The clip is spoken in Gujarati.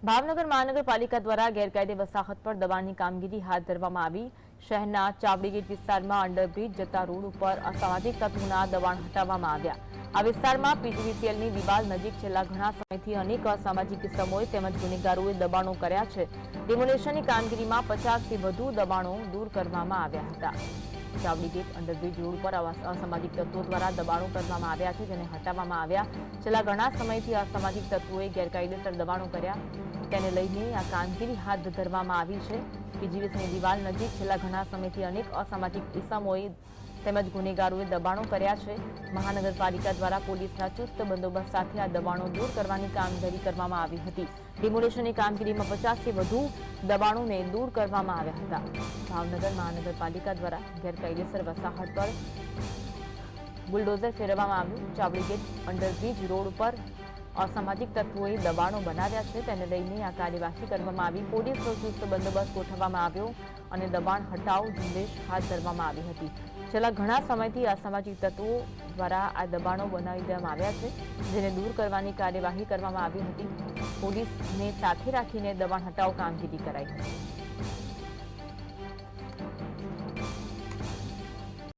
ભાવનગર મહાનગરપાલિકા દ્વારા ગેરકાયદે વસાહત પર દબાણની કામગીરી હાથ ધરવામાં આવી। શહેરના ચાવડી ગેટ વિસ્તારમાં અંડરબ્રિજ જતા રોડ ઉપર અસામાજિક તત્વોના દબાણ હટાવવામાં આવ્યા। આ વિસ્તારમાં પીજીવીસીએલની દિવાલ નજીક છેલ્લા ઘણા સમયથી અનેક અસામાજિક સમૂહ તેમજ ગુનેગારોએ દબાણો કર્યા છે। ડિમોલેશનની કામગીરીમાં 50થી વધુ દબાણો દૂર કરવામાં આવ્યા હતા। ચાવડી ગેટ અંડરબ્રિજ રોડ પર અસામાજિક તત્વો દ્વારા દબાણો કરવામાં આવ્યા છે, જેને હટાવવામાં આવ્યા। છેલ્લા ઘણા સમયથી અસામાજિક તત્વોએ ગેરકાયદેસર દબાણો કર્યા, તેને લઈને આ કામગીરી હાથ ધરવામાં આવી છે। પીજીવીસીએલની દિવાલ નજીક છેલ્લા ઘણા સમયથી અનેક અસામાજિક ઇસમોએ તેમજ ગુનેગારોએ દબાણો કર્યા છે। મહાનગરપાલિકા દ્વારા પોલીસના ચુસ્ત બંદોબસ્ત સાથે આ દબાણો દૂર કરવાની કામગીરી કરવામાં આવી હતી। ડિમોલેશનની કામગીરીમાં 50થી વધુ દબાણોને દૂર કરવામાં આવ્યા હતા। ભાવનગર મહાનગરપાલિકા દ્વારા ગેરકાયદેસર વસાહત પર બુલડોઝર ફેરવવામાં આવ્યું। ચાવડી ગેટ અંડરબ્રિજ રોડ ઉપર અસામાજિક તત્વોએ દબાણો બનાવ્યા છે, તેને લઈને આ કાર્યવાહી કરવામાં આવી। પોલીસનો ચુસ્ત બંદોબસ્ત ગોઠવવામાં આવ્યો અને દબાણ હટાવ ઝુંબેશ હાથ ધરવામાં આવી હતી। છેલ્લા ઘણા સમયથી અસામાજિક તત્વો દ્વારા આ દબાણો બનાવી દેવામાં આવ્યા છે, જેને દૂર કરવાની કાર્યવાહી કરવામાં આવી હતી। પોલીસને સાથે રાખીને દબાણ હટાવ કામગીરી કરાઈ હતી।